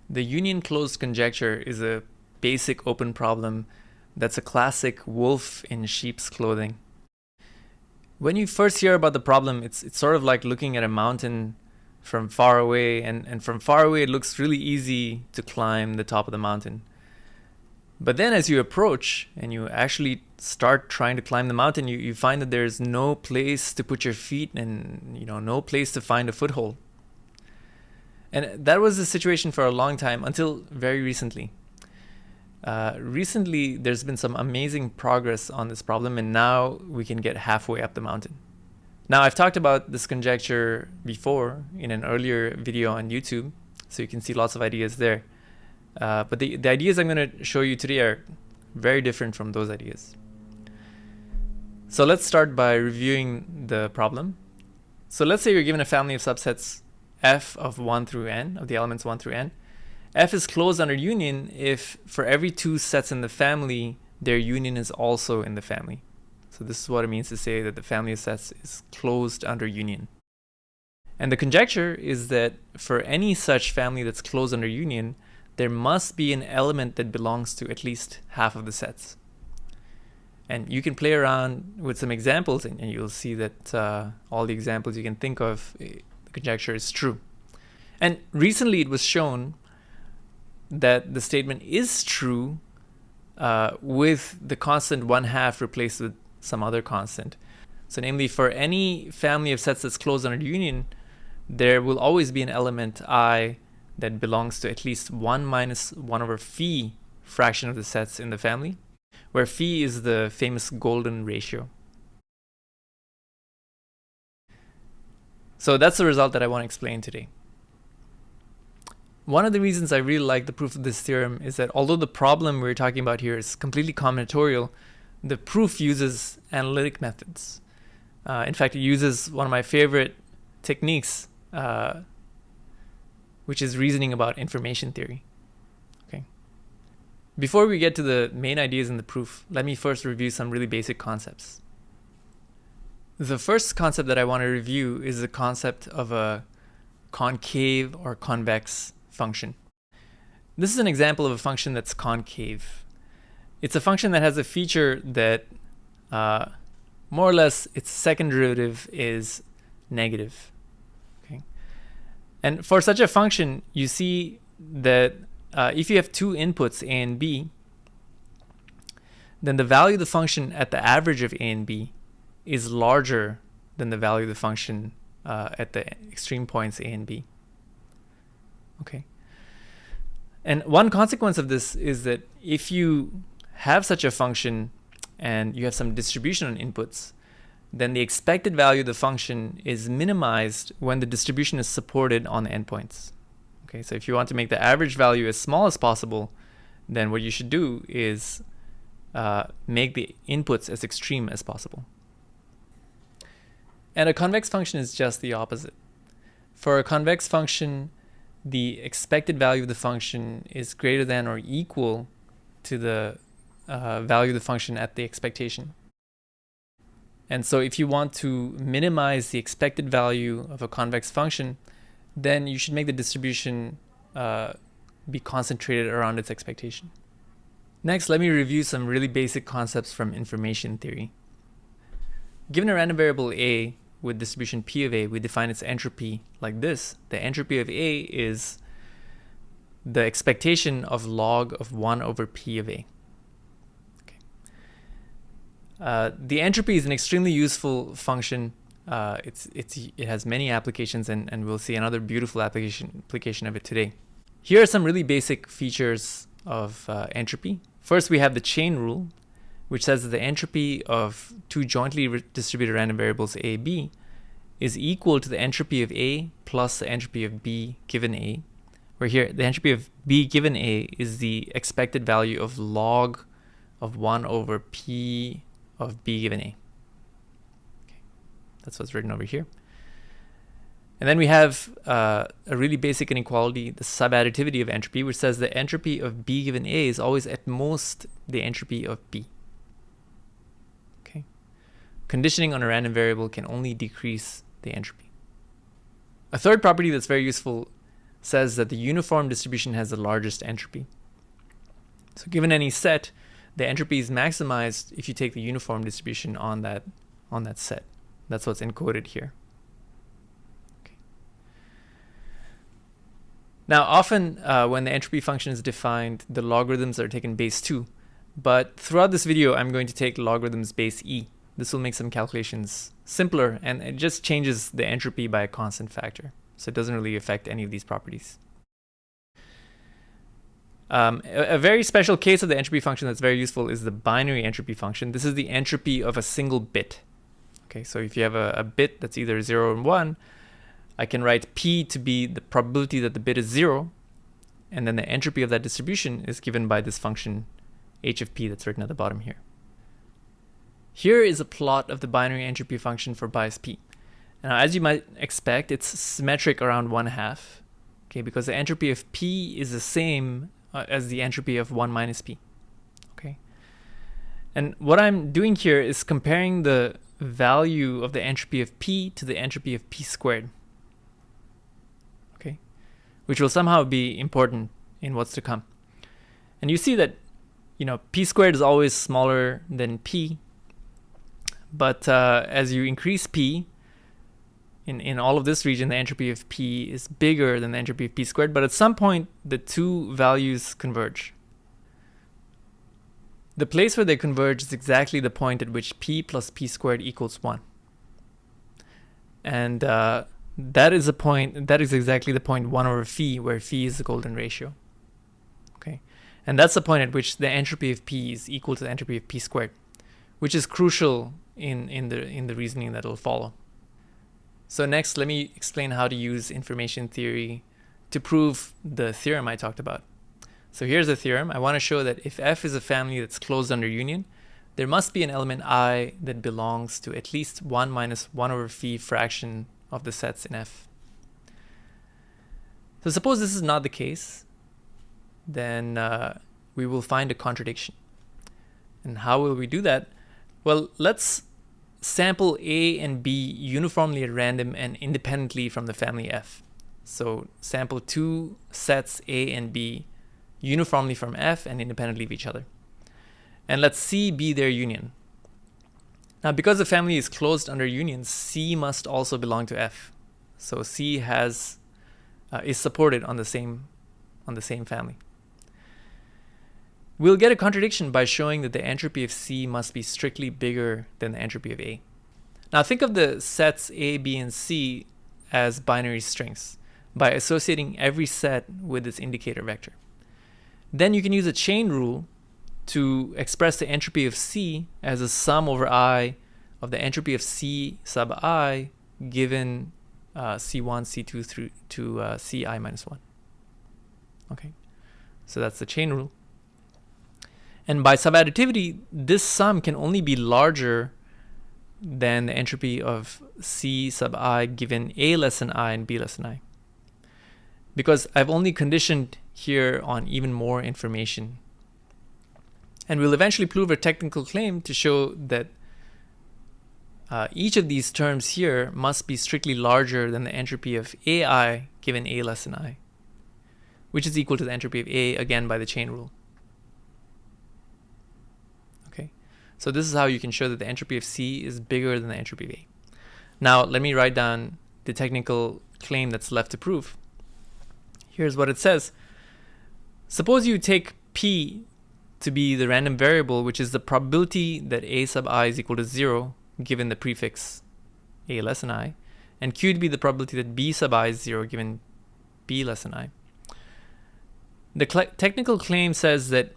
The union closed conjecture is a basic open problem that's a classic wolf in sheep's clothing. When you first hear about the problem, it's sort of like looking at a mountain from far away, and from far away it looks really easy to climb the top of the mountain. But then as you approach and you actually start trying to climb the mountain, you find that there's no place to put your feet and no place to find a foothold. And that was the situation for a long time until very recently. Recently, there's been some amazing progress on this problem, and now we can get halfway up the mountain. Now, I've talked about this conjecture before in an earlier video on YouTube, so you can see lots of ideas there. But the ideas I'm going to show you today are very different from those ideas. So let's start by reviewing the problem. So let's say you're given a family of subsets f of 1 through n, of the elements 1 through n. F is closed under union if for every two sets in the family, their union is also in the family. So this is what it means to say that the family of sets is closed under union. And the conjecture is that for any such family that's closed under union, there must be an element that belongs to at least half of the sets. And you can play around with some examples, and you'll see that all the examples you can think of, the conjecture is true. And recently it was shown that the statement is true with the constant 1/2 replaced with some other constant. So namely, for any family of sets that's closed under union, there will always be an element I that belongs to at least 1 minus 1 over phi fraction of the sets in the family, where phi is the famous golden ratio. So that's the result that I want to explain today. One of the reasons I really like the proof of this theorem is that although the problem we're talking about here is completely combinatorial, the proof uses analytic methods. In fact, it uses one of my favorite techniques, which is reasoning about information theory. Okay. Before we get to the main ideas in the proof, let me first review some really basic concepts. The first concept that I want to review is the concept of a concave or convex function. This is an example of a function that's concave. It's a function that has a feature that more or less its second derivative is negative. Okay. And for such a function, you see that if you have two inputs, a and b, then the value of the function at the average of a and b is larger than the value of the function at the extreme points a and b. Okay. And one consequence of this is that if you have such a function and you have some distribution on inputs, then the expected value of the function is minimized when the distribution is supported on the endpoints. Okay, so if you want to make the average value as small as possible, then what you should do is make the inputs as extreme as possible. And a convex function is just the opposite. For a convex function, the expected value of the function is greater than or equal to the value of the function at the expectation. And so if you want to minimize the expected value of a convex function, then you should make the distribution be concentrated around its expectation. Next, let me review some really basic concepts from information theory. Given a random variable A with distribution P of A, we define its entropy like this. The entropy of A is the expectation of log of 1 over P of A. The entropy is an extremely useful function. It has many applications, and we'll see another beautiful application of it today. Here are some really basic features of entropy. First, we have the chain rule, which says that the entropy of two jointly distributed random variables A, B is equal to the entropy of A plus the entropy of B given A, where here the entropy of B given A is the expected value of log of 1 over P of B given A. Okay. That's what's written over here. And then we have a really basic inequality, the subadditivity of entropy, which says the entropy of B given A is always at most the entropy of B. Okay. Conditioning on a random variable can only decrease the entropy. A third property that's very useful says that the uniform distribution has the largest entropy. So given any set, the entropy is maximized if you take the uniform distribution on that set. That's what's encoded here. Okay. Now, often when the entropy function is defined, the logarithms are taken base 2. But throughout this video, I'm going to take logarithms base e. This will make some calculations simpler, and it just changes the entropy by a constant factor. So it doesn't really affect any of these properties. A very special case of the entropy function that's very useful is the binary entropy function. This is the entropy of a single bit. Okay, so if you have a bit that's either 0 and 1, I can write p to be the probability that the bit is 0, and then the entropy of that distribution is given by this function h of p that's written at the bottom here. Here is a plot of the binary entropy function for bias p. Now, as you might expect, it's symmetric around 1/2, okay, because the entropy of p is the same as the entropy of 1 minus p. Okay, and what I'm doing here is comparing the value of the entropy of p to the entropy of p squared. Okay, which will somehow be important in what's to come. And you see that, you know, p squared is always smaller than p, but as you increase p, in all of this region, the entropy of p is bigger than the entropy of p squared, but at some point, the two values converge. The place where they converge is exactly the point at which p plus p squared equals 1. And that is exactly the point 1 over phi, where phi is the golden ratio. Okay, and that's the point at which the entropy of p is equal to the entropy of p squared, which is crucial in the reasoning that will follow. So next, let me explain how to use information theory to prove the theorem I talked about. So here's the theorem. I want to show that if F is a family that's closed under union, there must be an element I that belongs to at least 1 minus 1 over phi fraction of the sets in F. So suppose this is not the case, then we will find a contradiction. And how will we do that? Well, let's sample A and B uniformly at random and independently from the family F. So sample two sets A and B uniformly from F and independently of each other. And let C be their union. Now, because the family is closed under union, C must also belong to F. So C is supported on the same family. We'll get a contradiction by showing that the entropy of C must be strictly bigger than the entropy of A. Now think of the sets A, B, and C as binary strings by associating every set with its indicator vector. Then you can use a chain rule to express the entropy of C as a sum over I of the entropy of C sub I given C1, C2 through to Ci minus 1. Okay, so that's the chain rule. And by subadditivity, this sum can only be larger than the entropy of C sub I given A less than I and B less than I. Because I've only conditioned here on even more information. And we'll eventually prove a technical claim to show that each of these terms here must be strictly larger than the entropy of AI given A less than I, which is equal to the entropy of A, again by the chain rule. So this is how you can show that the entropy of C is bigger than the entropy of A. Now let me write down the technical claim that's left to prove. Here's what it says. Suppose you take P to be the random variable, which is the probability that A sub I is equal to 0 given the prefix A less than I, and Q to be the probability that B sub I is 0 given B less than I. The technical claim says that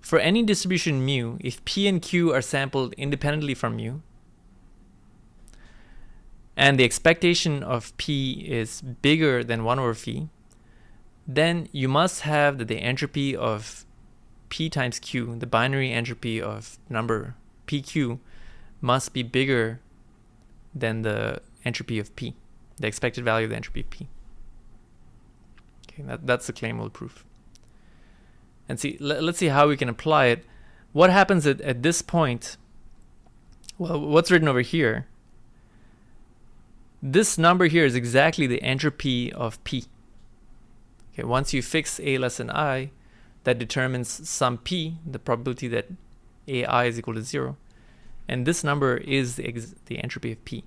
for any distribution mu, if P and Q are sampled independently from mu, and the expectation of P is bigger than 1 over phi, then you must have that the entropy of P times Q, the binary entropy of number PQ, must be bigger than the entropy of P, the expected value of the entropy of P. Okay, that's the claim we'll prove. And let's see how we can apply it. What happens at this point? Well, what's written over here? This number here is exactly the entropy of P. Okay, once you fix a less than I, that determines some p, the probability that ai is equal to 0. And this number is the entropy of p.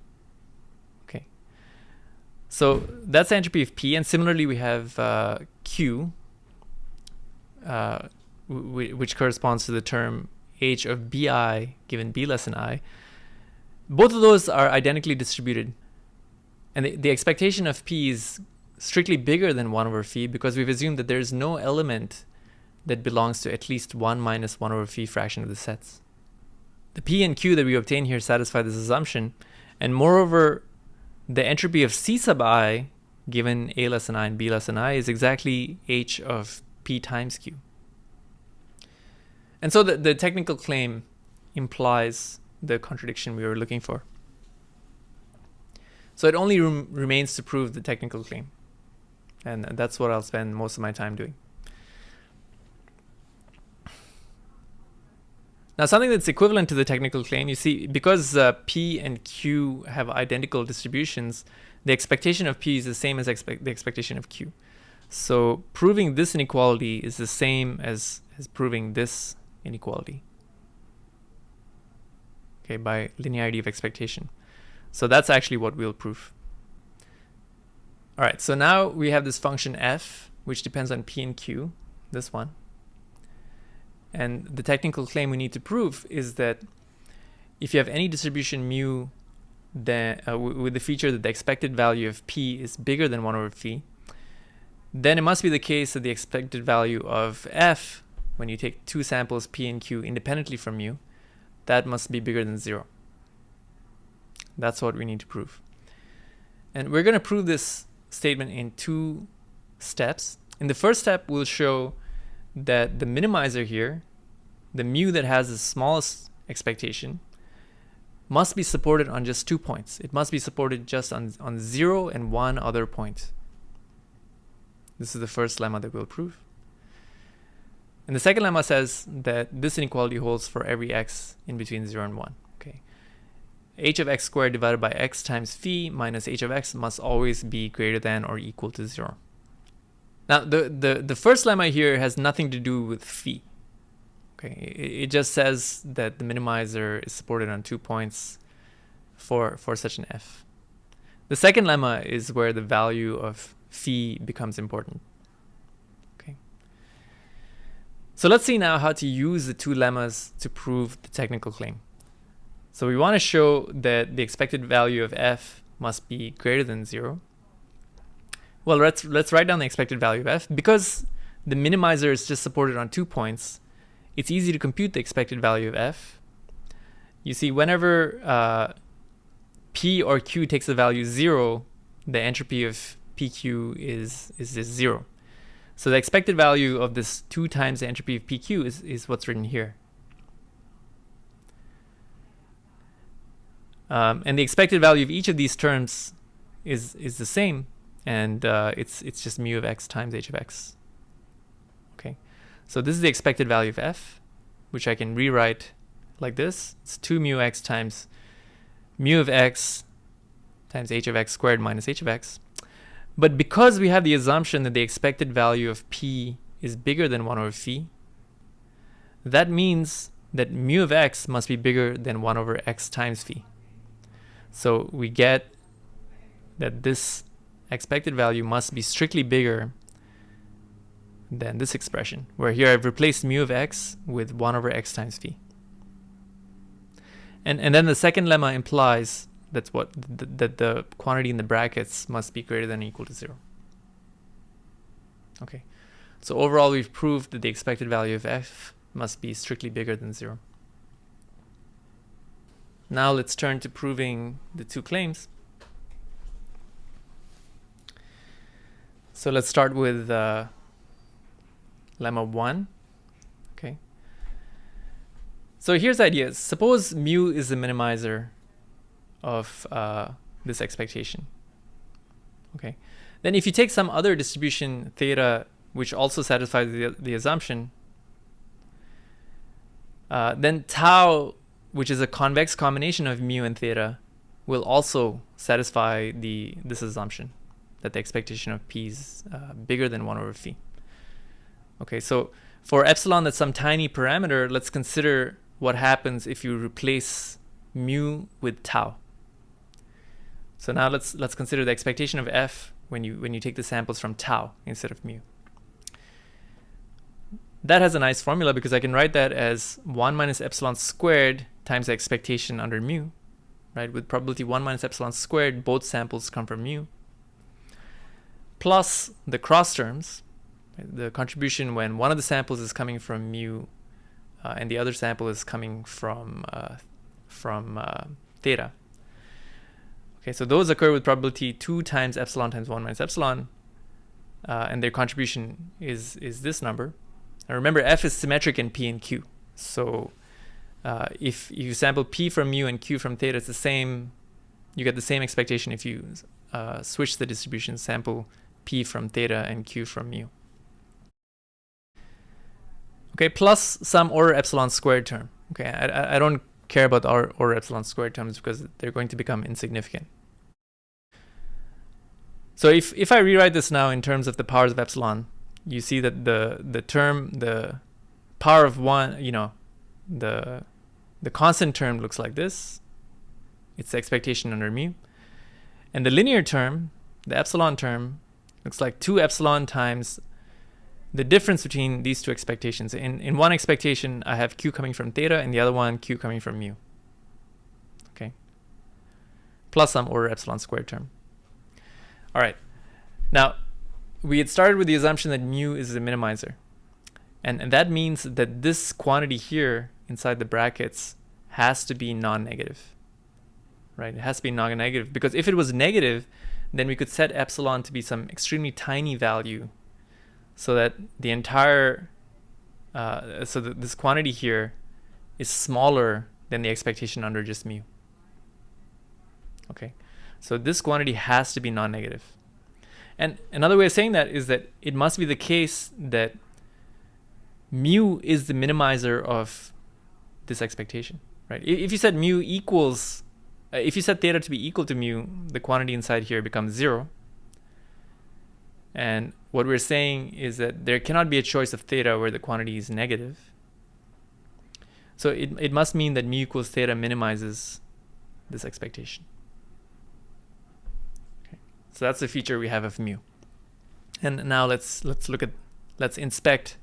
Okay, so that's the entropy of p. And similarly, we have q, which corresponds to the term h of bi given b less than I. Both of those are identically distributed. And the expectation of p is strictly bigger than 1 over phi because we've assumed that there's no element that belongs to at least 1 minus 1 over phi fraction of the sets. The p and q that we obtain here satisfy this assumption. And moreover, the entropy of c sub I given a less than I and b less than I is exactly h of p times q. And so the technical claim implies the contradiction we were looking for. So it only remains to prove the technical claim. And that's what I'll spend most of my time doing. Now, something that's equivalent to the technical claim, you see, because p and q have identical distributions, the expectation of p is the same as the expectation of q. So proving this inequality is the same as proving this inequality, okay, by linearity of expectation. So that's actually what we'll prove. All right, so now we have this function f, which depends on p and q, this one. And the technical claim we need to prove is that if you have any distribution mu then, with the feature that the expected value of p is bigger than 1 over phi, then it must be the case that the expected value of f, when you take two samples p and q independently from mu, that must be bigger than 0. That's what we need to prove. And we're going to prove this statement in 2 steps. In the first step, we'll show that the minimizer here, the mu that has the smallest expectation, must be supported on just 2 points. It must be supported just on 0 and 1 other point. This is the first lemma that we'll prove. And the second lemma says that this inequality holds for every x in between 0 and 1. Okay, h of x squared divided by x times phi minus h of x must always be greater than or equal to 0. Now, the first lemma here has nothing to do with phi. Okay, it just says that the minimizer is supported on 2 points for such an f. The second lemma is where the value of phi becomes important. Okay. So let's see now how to use the 2 lemmas to prove the technical claim. So we want to show that the expected value of f must be greater than 0. Well, let's write down the expected value of f. Because the minimizer is just supported on 2 points, it's easy to compute the expected value of f. You see, whenever p or q takes the value 0, the entropy of pq is just 0. So the expected value of this 2 times the entropy of pq is what's written here. And the expected value of each of these terms is the same. And it's just mu of x times h of x. Okay, so this is the expected value of f, which I can rewrite like this. It's 2 mu x times mu of x times h of x squared minus h of x. But because we have the assumption that the expected value of p is bigger than 1 over phi, that means that mu of x must be bigger than 1 over x times phi. So we get that this expected value must be strictly bigger than this expression, where here I've replaced mu of x with 1 over x times phi. And then the second lemma implies that the quantity in the brackets must be greater than or equal to 0. Okay, so overall we've proved that the expected value of f must be strictly bigger than 0. Now let's turn to proving the 2 claims. So let's start with lemma 1. Okay. So here's the idea. Suppose mu is the minimizer of this expectation. Okay. Then if you take some other distribution theta which also satisfies the assumption, then tau, which is a convex combination of mu and theta, will also satisfy this assumption. that the expectation of p is bigger than 1 over phi. Okay, so for epsilon that's some tiny parameter, let's consider what happens if you replace mu with tau. So now let's consider the expectation of f when you take the samples from tau instead of mu. That has a nice formula because I can write that as 1 minus epsilon squared times the expectation under mu, right? With probability 1 minus epsilon squared, both samples come from mu, plus the cross terms, right? The contribution when one of the samples is coming from mu and the other sample is coming from theta. Okay, so those occur with probability 2 times epsilon times 1 minus epsilon, and their contribution is this number. Now remember, f is symmetric in p and q. So if you sample p from mu and q from theta, it's the same. You get the same expectation if you switch the distribution, sample p from theta and q from mu. Okay, plus some order epsilon squared term. Okay, I don't care about our order epsilon squared terms because they're going to become insignificant. So if I rewrite this now in terms of the powers of epsilon, you see that the power of 1, the constant term looks like this. It's the expectation under mu. And the linear term, the epsilon term, looks like 2 epsilon times the difference between these two expectations. In one expectation, I have q coming from theta, and the other one, q coming from mu. Okay. Plus some order epsilon squared term. All right. Now, we had started with the assumption that mu is a minimizer. And that means that this quantity here inside the brackets has to be non-negative. Right? It has to be non-negative, because if it was negative, then we could set epsilon to be some extremely tiny value, so that the entire, so that this quantity here is smaller than the expectation under just mu. Okay, so this quantity has to be non-negative. And another way of saying that is that it must be the case that mu is the minimizer of this expectation, right? If you said mu equals, if you set theta to be equal to mu, the quantity inside here becomes 0. And what we're saying is that there cannot be a choice of theta where the quantity is negative. So it must mean that mu equals theta minimizes this expectation. Okay. So that's the feature we have of mu. And now let's inspect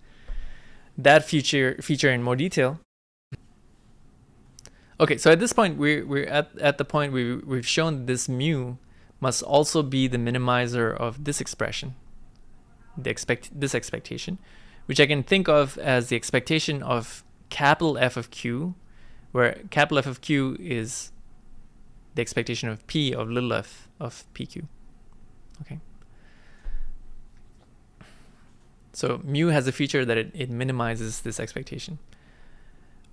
that feature in more detail. Okay, so at this point we're at the point where we've shown this mu must also be the minimizer of this expression, this expectation, which I can think of as the expectation of capital F of Q, where capital F of Q is the expectation of P of little f of PQ. Okay. So mu has a feature that it minimizes this expectation.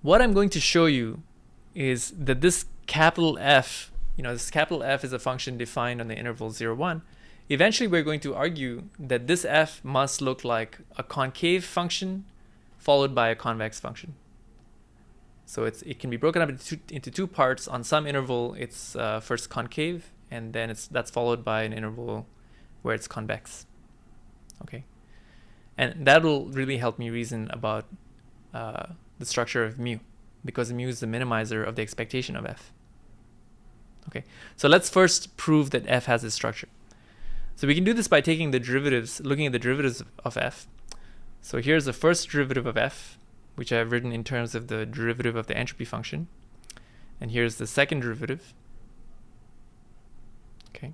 What I'm going to show you is that this capital F, this capital F is a function defined on the interval 0, 1. Eventually, we're going to argue that this F must look like a concave function followed by a convex function. So it can be broken up into two parts. On some interval, it's first concave, and then that's followed by an interval where it's convex. Okay, and that will really help me reason about the structure of mu, because mu is the minimizer of the expectation of F. Okay, so let's first prove that F has this structure. So we can do this by taking the derivatives, looking at the derivatives of F. So here's the first derivative of F, which I have written in terms of the derivative of the entropy function. And here's the second derivative. Okay.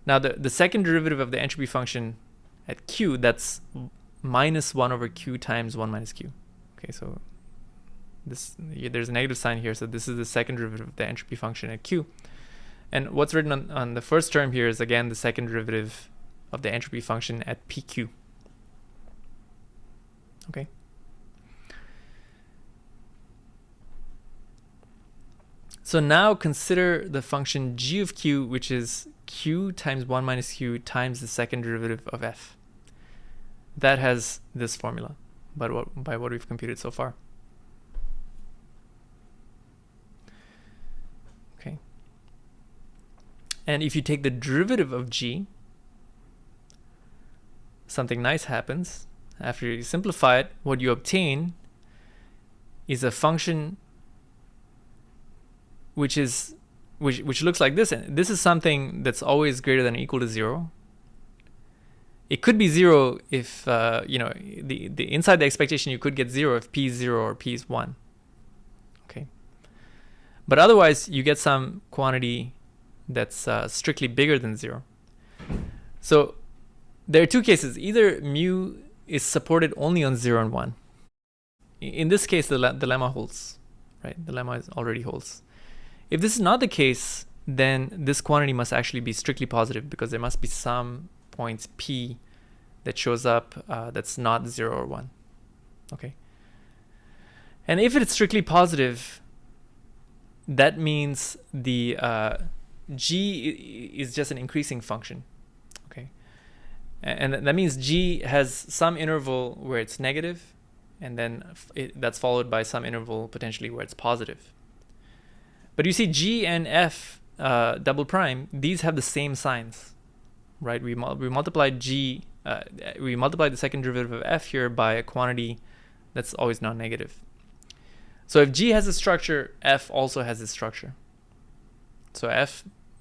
Now the second derivative of the entropy function at Q, that's minus 1 over Q times 1 minus Q. Okay, so there's a negative sign here, so this is the second derivative of the entropy function at Q. And what's written on the first term here is again the second derivative of the entropy function at PQ. Okay. So now consider the function g of q, which is q times 1 minus q times the second derivative of f. That has this formula by what we've computed so far. Okay. And if you take the derivative of g, something nice happens. After you simplify it, what you obtain is a function which looks like this. And this is something that's always greater than or equal to 0. It could be 0 if, the inside the expectation you could get 0 if p is 0 or p is 1. Okay. But otherwise, you get some quantity that's strictly bigger than 0. So there are two cases. Either mu is supported only on 0 and 1. In this case, the lemma holds, right? The lemma already holds. If this is not the case, then this quantity must actually be strictly positive, because there must be some points p that shows up that's not 0 or 1. Okay. And if it's strictly positive, that means the g is just an increasing function. Okay. And that means g has some interval where it's negative, and then that's followed by some interval potentially where it's positive. But you see, g and f double prime, these have the same signs, right? We multiplied we multiplied the second derivative of f here by a quantity that's always non-negative. So if g has a structure, f also has this structure. So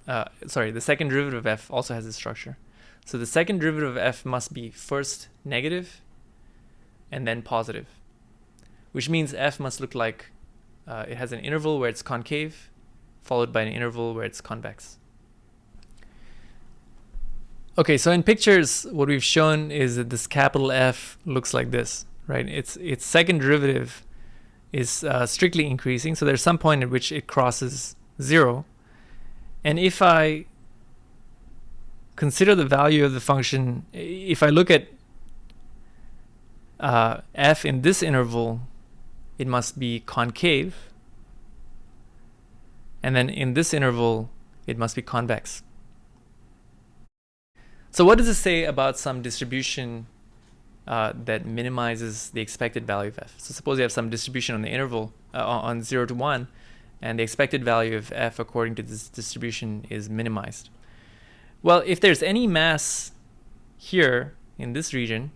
the second derivative of f also has this structure. So the second derivative of f must be first negative and then positive, which means f must look like it has an interval where it's concave, followed by an interval where it's convex. Okay, so in pictures, what we've shown is that this capital F looks like this, right? Its second derivative is strictly increasing, so there's some point at which it crosses 0. And if I consider the value of the function, if I look at f in this interval, it must be concave. And then in this interval, it must be convex. So what does this say about some distribution that minimizes the expected value of f? So suppose you have some distribution on the interval on 0 to 1, and the expected value of f according to this distribution is minimized. Well, if there's any mass here in this region,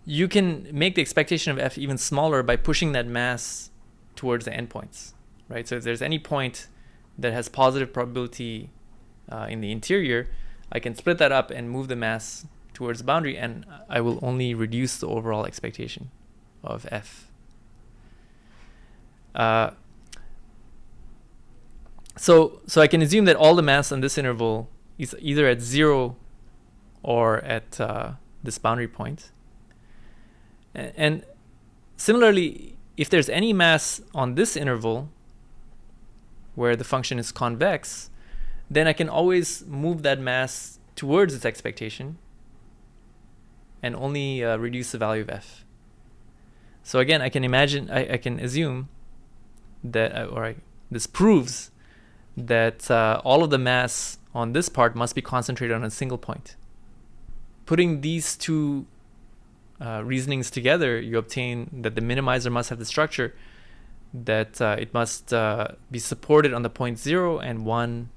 you can make the expectation of f even smaller by pushing that mass towards the endpoints, right? So if there's any point that has positive probability in the interior, I can split that up and move the mass towards the boundary, and I will only reduce the overall expectation of f. So I can assume that all the mass on this interval is either at 0 or at this boundary point. And similarly, if there's any mass on this interval where the function is convex, then I can always move that mass towards its expectation and only reduce the value of f. So again, I can imagine, I can assume that, this proves that all of the mass on this part must be concentrated on a single point. Putting these two reasonings together, you obtain that the minimizer must have the structure that it must be supported on the point 0 and 1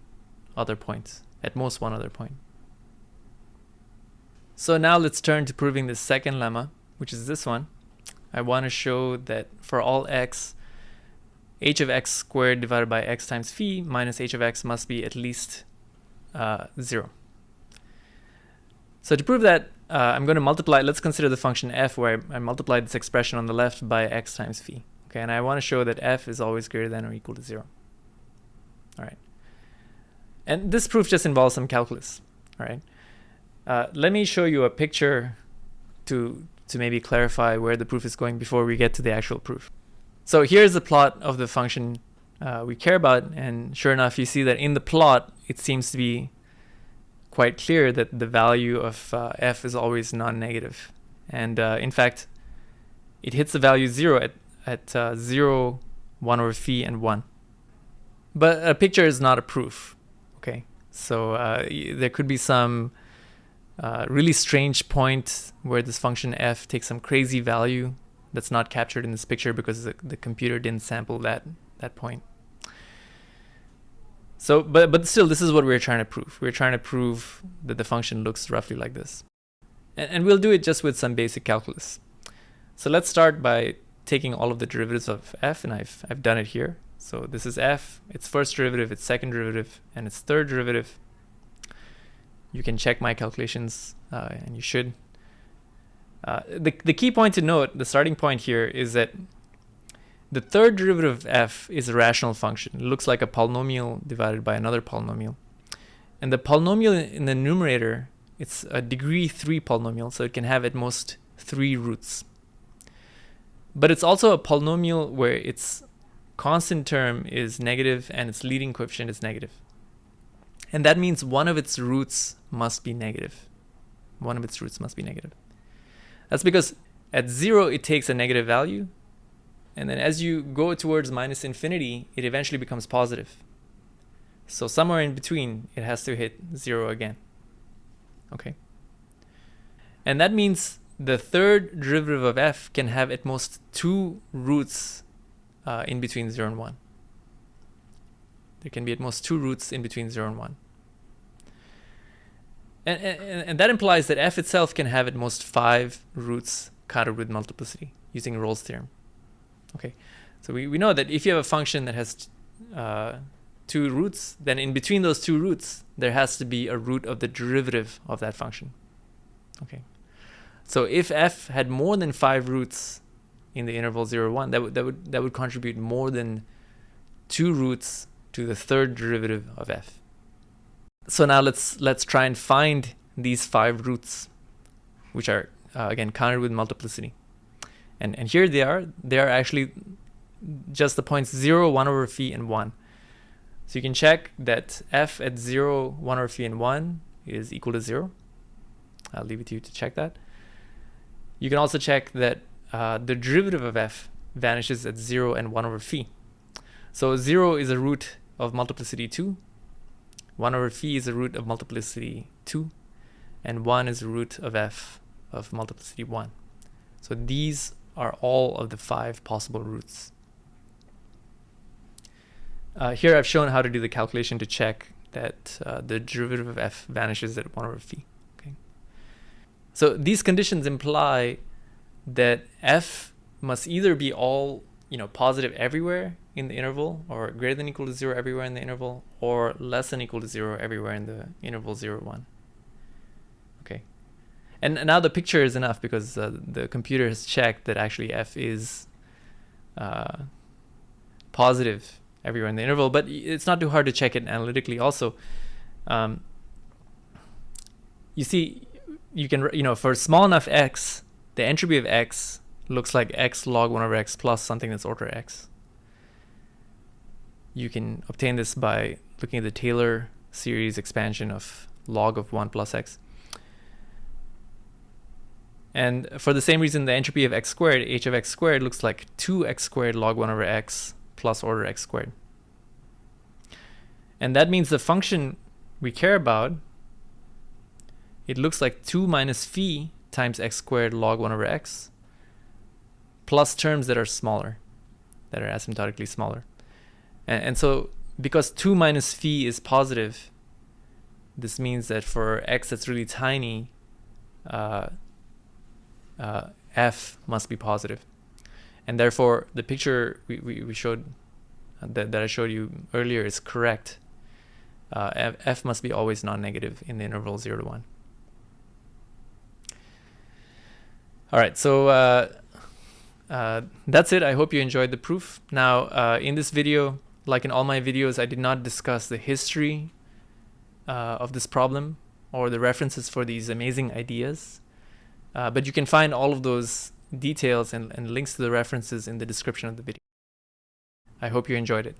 other point, at most one other point. So now let's turn to proving the second lemma, which is this one. I want to show that for all x, h of x squared divided by x times phi minus h of x must be at least 0. So to prove that, I'm going to multiply, let's consider the function f where I multiplied this expression on the left by x times phi. Okay, and I want to show that f is always greater than or equal to 0. All right. And this proof just involves some calculus. All right. Let me show you a picture to maybe clarify where the proof is going before we get to the actual proof. So here's the plot of the function we care about, and sure enough, you see that in the plot, it seems to be quite clear that the value of f is always non-negative. And in fact, it hits the value 0 at 0, 1 over phi, and 1. But a picture is not a proof. Okay, so there could be some really strange point where this function f takes some crazy value that's not captured in this picture because the computer didn't sample that point. So, but still, this is what we're trying to prove. We're trying to prove that the function looks roughly like this. And we'll do it just with some basic calculus. So let's start by taking all of the derivatives of f, and I've done it here. So this is f, its first derivative, its second derivative, and its third derivative. You can check my calculations, and you should. The key point to note, the starting point here, is that the third derivative of f is a rational function. It looks like a polynomial divided by another polynomial. And the polynomial in the numerator, it's a degree 3 polynomial, so it can have at most 3 roots. But it's also a polynomial where its constant term is negative and its leading coefficient is negative. And that means one of its roots must be negative. One of its roots must be negative. That's because at 0, it takes a negative value. And then as you go towards minus infinity, it eventually becomes positive. So somewhere in between, it has to hit 0 again. Okay. And that means the third derivative of f can have at most 2 roots in between 0 and 1. There can be at most 2 roots in between 0 and 1. And that implies that f itself can have at most 5 roots countered with multiplicity using Rolle's theorem. Okay, so we know that if you have a function that has 2 roots, then in between those 2 roots, there has to be a root of the derivative of that function. Okay, so if f had more than 5 roots in the interval 0, 1, that would contribute more than 2 roots to the third derivative of f. So now let's try and find these 5 roots, which are again countered with multiplicity. And here they are. They are actually just the points 0, 1 over phi, and 1. So you can check that f at 0, 1 over phi, and 1 is equal to 0. I'll leave it to you to check that. You can also check that the derivative of f vanishes at 0 and 1 over phi. So 0 is a root of multiplicity 2. 1 over phi is a root of multiplicity 2. And 1 is a root of f of multiplicity 1. So these are all of the 5 possible roots. Here I've shown how to do the calculation to check that the derivative of f vanishes at 1 over phi. Okay. So these conditions imply that f must either be all positive everywhere in the interval, or greater than or equal to 0 everywhere in the interval, or less than or equal to 0 everywhere in the interval 0, 1. Okay. And now the picture is enough because the computer has checked that actually f is positive everywhere in the interval, but it's not too hard to check it analytically also. You see, you can, for small enough x, the entropy of x looks like x log 1 over x plus something that's order x. You can obtain this by looking at the Taylor series expansion of log of 1 plus x. And for the same reason, the entropy of x squared, h of x squared, looks like 2x squared log 1 over x plus order x squared. And that means the function we care about, it looks like 2 minus phi times x squared log 1 over x plus terms that are smaller, that are asymptotically smaller. And so because 2 minus phi is positive, this means that for x that's really tiny, f must be positive. And therefore, the picture we showed, that I showed you earlier, is correct. F must be always non-negative in the interval 0 to 1. All right, so that's it. I hope you enjoyed the proof. Now, in this video, like in all my videos, I did not discuss the history of this problem or the references for these amazing ideas. But you can find all of those details and links to the references in the description of the video. I hope you enjoyed it.